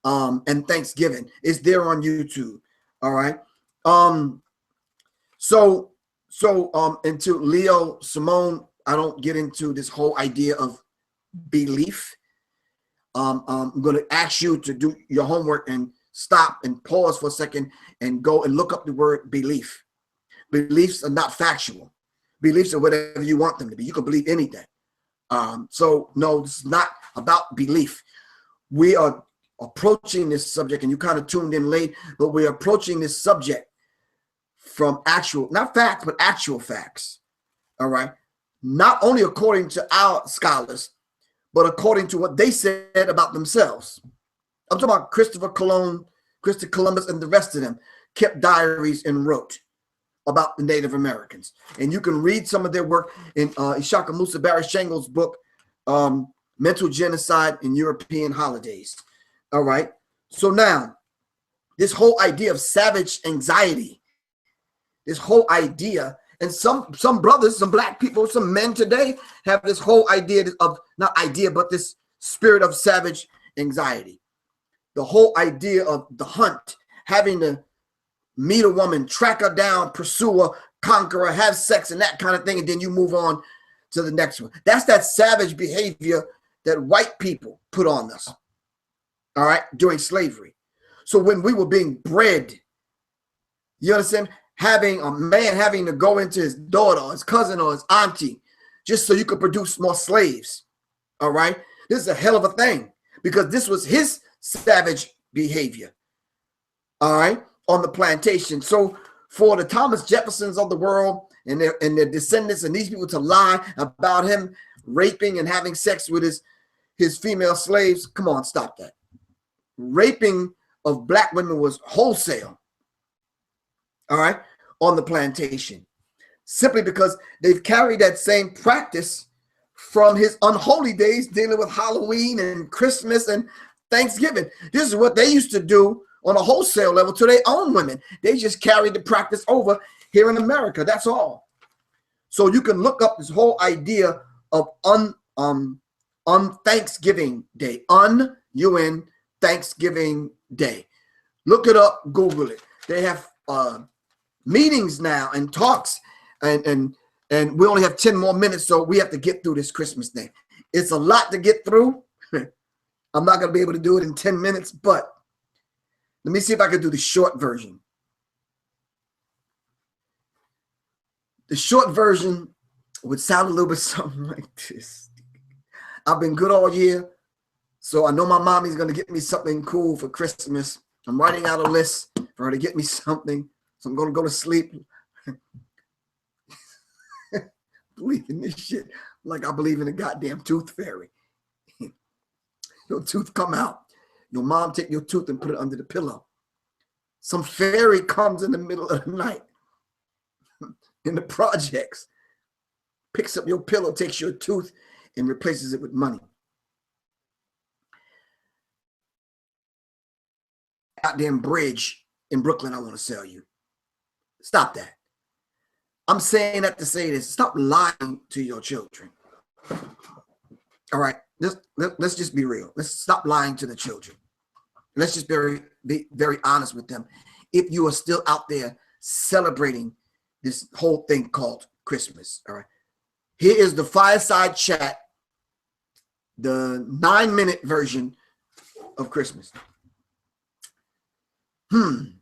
Speaker 1: and Thanksgiving. It's there on YouTube. All right. So into Leo Simone, I don't get into this whole idea of belief. I'm going to ask you to do your homework and stop and pause for a second and go and look up the word belief. Beliefs are not factual. Beliefs are whatever you want them to be. You can believe anything. So no, it's not about belief. We are approaching this subject, and you kind of tuned in late, but we're approaching this subject from actual, not facts, but actual facts. All right. Not only according to our scholars, but according to what they said about themselves. I'm talking about Christopher Columbus, and the rest of them kept diaries and wrote about the Native Americans. And you can read some of their work in Ishaka Musa Barry Shangel's book, Mental Genocide in European Holi-Daze. All right. So now, this whole idea of savage anxiety, this whole idea, and some brothers, some black people, some men today have this whole idea of, not idea, but this spirit of savage anxiety. The whole idea of the hunt, having to meet a woman, track her down, pursue her, conquer her, have sex and that kind of thing, and then you move on to the next one. That's that savage behavior that white people put on us, all right, during slavery. So when we were being bred, you understand, having a man having to go into his daughter or his cousin or his auntie just so you could produce more slaves, all right? This is a hell of a thing because this was his savage behavior, all right, on the plantation. So for the Thomas Jeffersons of the world and their descendants and these people to lie about him raping and having sex with his female slaves, come on, stop that. Raping of black women was wholesale, all right, on the plantation, simply because they've carried that same practice from his unholy days dealing with Halloween and Christmas and Thanksgiving. This is what they used to do on a wholesale level to their own women. They just carried the practice over here in America. That's all. So you can look up this whole idea of Thanksgiving Day, UN Thanksgiving Day. Look it up, Google it. They have meetings now and talks, and we only have 10 more minutes, so we have to get through this Christmas thing. It's a lot to get through. I'm not going to be able to do it in 10 minutes, but let me see if I can do the short version. The short version would sound a little bit something like this. I've been good all year, So I know my mommy's going to get me something cool for Christmas. I'm writing out a list for her to get me something. So I'm going to go to sleep. Believe in this shit like I believe in a goddamn tooth fairy. Your tooth come out. Your mom take your tooth and put it under the pillow. Some fairy comes in the middle of the night in the projects, picks up your pillow, takes your tooth, and replaces it with money. Goddamn bridge in Brooklyn I want to sell you. Stop that. I'm saying that to say this. Stop lying to your children. All right. Let's just be real. Let's stop lying to the children. Let's just be very honest with them. If you are still out there celebrating this whole thing called Christmas. All right. Here is the fireside chat, the 9-minute version of Christmas. The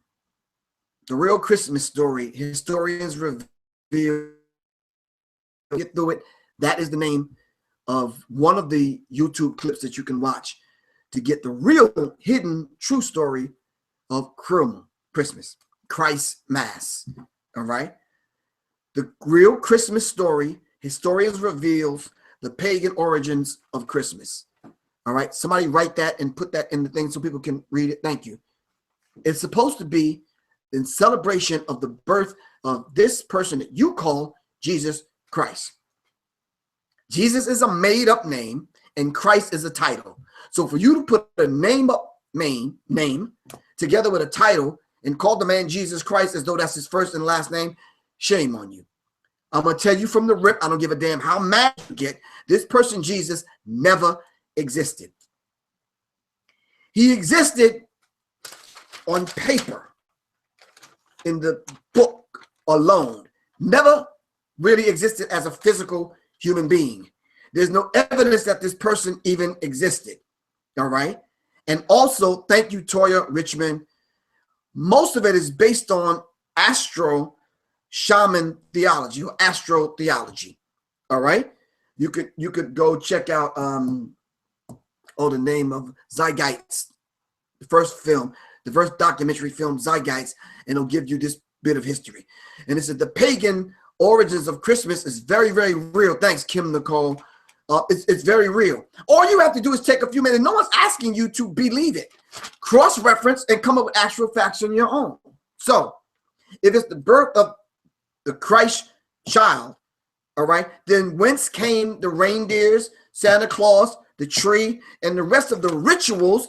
Speaker 1: real Christmas story. Historians reveal. Get through it. That is the name of one of the YouTube clips that you can watch to get the real hidden true story of Christmas, Christ Mass. All right. The real Christmas story. Historians reveals the pagan origins of Christmas. All right. Somebody write that and put that in the thing so people can read it. Thank you. It's supposed to be in celebration of the birth of this person that you call Jesus Christ. Jesus is a made-up name and Christ is a title. So for you to put a name together with a title and call the man Jesus Christ as though that's his first and last name, shame on you. I'm going to tell you from the rip, I don't give a damn how mad you get. This person, Jesus, never existed. He existed on paper, in the book alone, never really existed as a physical human being. There's no evidence that this person even existed. All right. And also, thank you, Toya Richmond. Most of it is based on astro shaman theology or astro theology. All right. You could go check out the name of Zeitgeist, the first film. The first documentary film, Zeitgeist, and it'll give you this bit of history. And it said the pagan origins of Christmas is very, very real. Thanks, Kim Nicole. It's very real. All you have to do is take a few minutes. No one's asking you to believe it. Cross-reference and come up with actual facts on your own. So, if it's the birth of the Christ child, all right, then whence came the reindeers, Santa Claus, the tree, and the rest of the rituals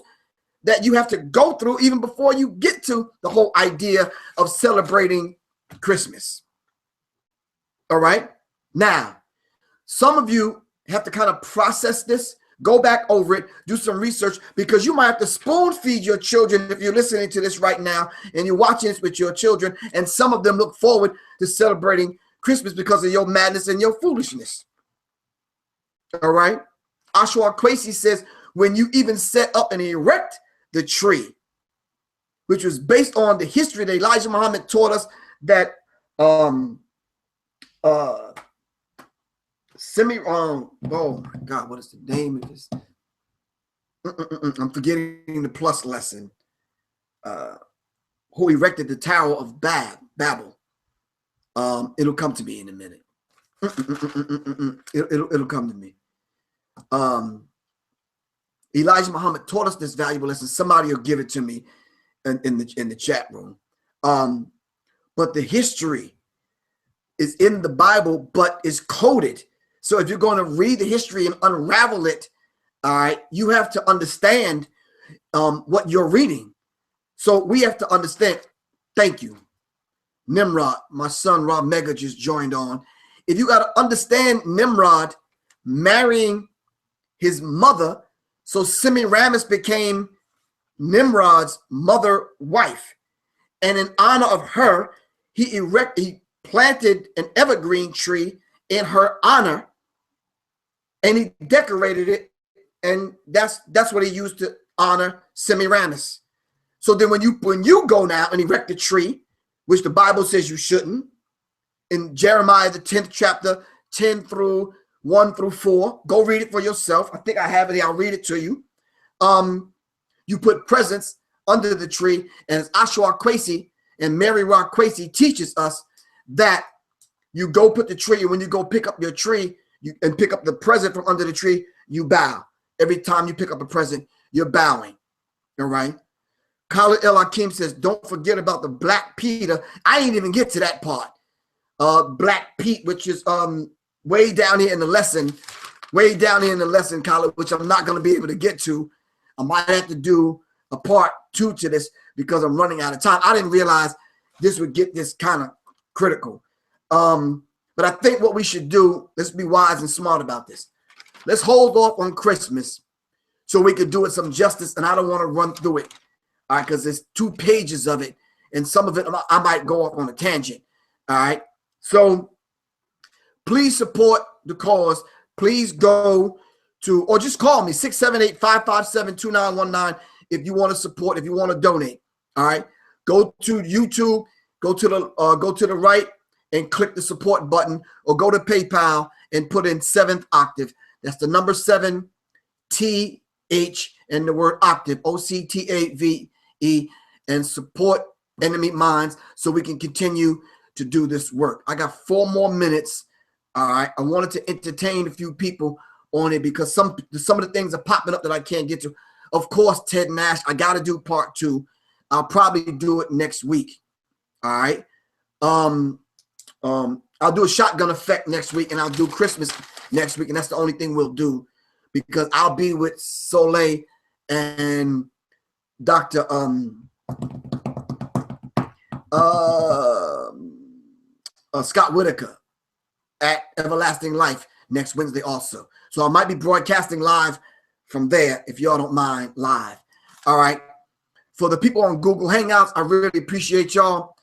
Speaker 1: that you have to go through even before you get to the whole idea of celebrating Christmas. All right. Now, some of you have to kind of process this, go back over it, do some research, because you might have to spoon feed your children if you're listening to this right now and you're watching this with your children, and some of them look forward to celebrating Christmas because of your madness and your foolishness. All right. Ashwa Kwesi says, when you even set up and erect the tree, which was based on the history that Elijah Muhammad taught us, that oh my God, what is the name of this? I'm forgetting the plus lesson. Who erected the Tower of Babel? It'll come to me in a minute. It'll come to me. Elijah Muhammad taught us this valuable lesson. Somebody will give it to me in the chat room. But the history is in the Bible, but is coded. So if you're going to read the history and unravel it, all right, you have to understand what you're reading. So we have to understand. Thank you, Nimrod. My son Rob Mega just joined on. If you got to understand Nimrod marrying his mother, so Semiramis became Nimrod's mother wife, and in honor of her, he planted an evergreen tree in her honor, and he decorated it, and that's what he used to honor Semiramis. So then when you go now and erect a tree, which the Bible says you shouldn't, in Jeremiah the 10th chapter, 10 through 1 through 4, go read it for yourself. I think I have it here. I'll read it to you. you put presents under the tree. And as Ashwa Kwesi and Mary Rock Kwesi teaches us that you go put the tree, and when you go pick up your tree and pick up the present from under the tree, you bow. Every time you pick up a present, you're bowing. All right. Khalid El Hakim says, don't forget about the Black Peter. I ain't even get to that part. Black Pete, which is way down here in the lesson, Khalid, which I'm not going to be able to get to. I might have to do a part 2 to this because I'm running out of time. I didn't realize this would get this kind of critical. But I think what we should do, let's be wise and smart about this. Let's hold off on Christmas so we could do it some justice, and I don't want to run through it. All right, because there's 2 pages of it, and some of it I might go off on a tangent. All right, so please support the cause. Please go to, or just call me, 678-557-2919 if you want to support, if you want to donate. All right, go to YouTube, go to the right and click the support button, or go to PayPal and put in 7th octave. That's the number 7, TH, and the word octave, OCTAVE, and support Enemy Minds so we can continue to do this work. I got 4 more minutes. All right. I wanted to entertain a few people on it because some of the things are popping up that I can't get to. Of course, Ted Nash, I got to do part 2. I'll probably do it next week. All right. I'll do a shotgun effect next week, and I'll do Christmas next week, and that's the only thing we'll do because I'll be with Soleil and Dr. Scott Whitaker at Everlasting Life next Wednesday also. So I might be broadcasting live from there if y'all don't mind live. All right. For the people on Google Hangouts, I really appreciate y'all.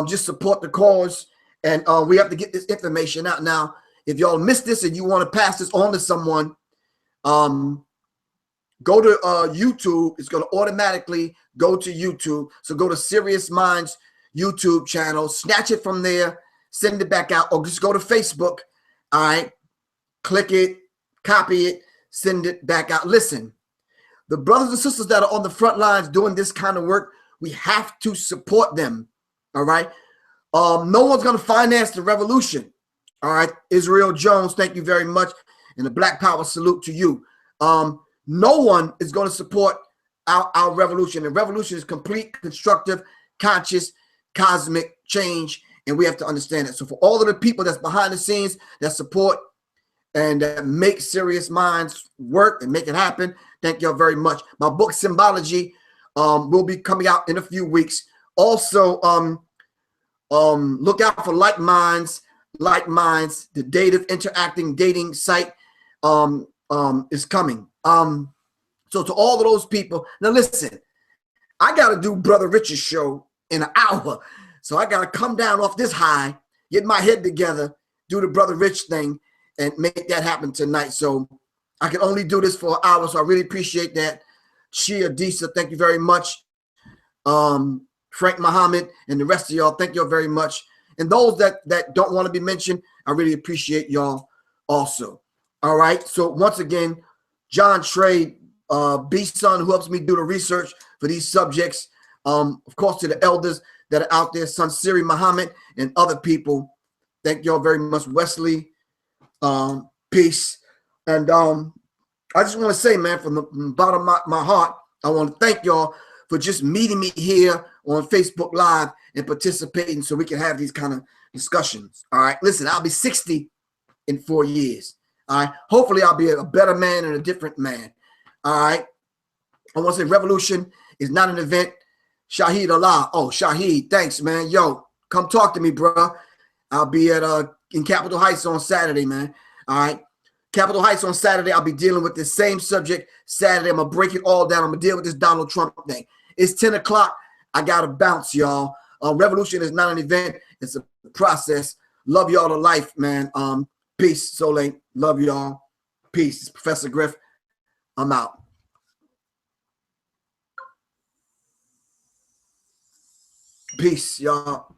Speaker 1: Just support the cause, and we have to get this information out. Now, if y'all missed this and you want to pass this on to someone, go to YouTube. It's going to automatically go to YouTube. So go to Sirius Mindz YouTube channel, snatch it from there, send it back out, or just go to Facebook. All right, click it, copy it, send it back out. Listen, the brothers and sisters that are on the front lines doing this kind of work, we have to support them. All right. No one's going to finance the revolution. All right. Israel Jones, thank you very much. And the Black Power salute to you. No one is going to support our revolution. The revolution is complete, constructive, conscious, cosmic change. And we have to understand it. So for all of the people that's behind the scenes that support and that make Sirius Mindz work and make it happen, thank y'all very much. My book, Symbology, will be coming out in a few weeks. Also, look out for Like Mindz, the Dative Interacting Dating site is coming. So to all of those people, now listen, I got to do Brother Richard's show in an hour. So I got to come down off this high, get my head together, do the Brother Rich thing, and make that happen tonight. So I can only do this for an hour, so I really appreciate that. Shia Disa, thank you very much. Frank Muhammad and the rest of y'all, thank y'all very much. And those that don't want to be mentioned, I really appreciate y'all also. All right. So once again, John Trey, B-Son, who helps me do the research for these subjects. Of course, to the elders that are out there, Son Siri Muhammad and other people, thank y'all very much. Wesley, peace. And I just want to say, man, from the bottom of my heart, I want to thank y'all for just meeting me here on Facebook Live and participating so we can have these kind of discussions. All right. Listen, I'll be 60 in 4 years. All right. Hopefully I'll be a better man and a different man. All right. I want to say revolution is not an event. Shahid Allah. Oh, Shahid. Thanks, man. Yo, come talk to me, bro. I'll be at in Capitol Heights on Saturday, man. All right. Capitol Heights on Saturday. I'll be dealing with the same subject Saturday. I'm going to break it all down. I'm going to deal with this Donald Trump thing. It's 10 o'clock. I got to bounce, y'all. Revolution is not an event. It's a process. Love y'all to life, man. Peace. Soleil. Love y'all. Peace. It's Professor Griff. I'm out. Peace, y'all.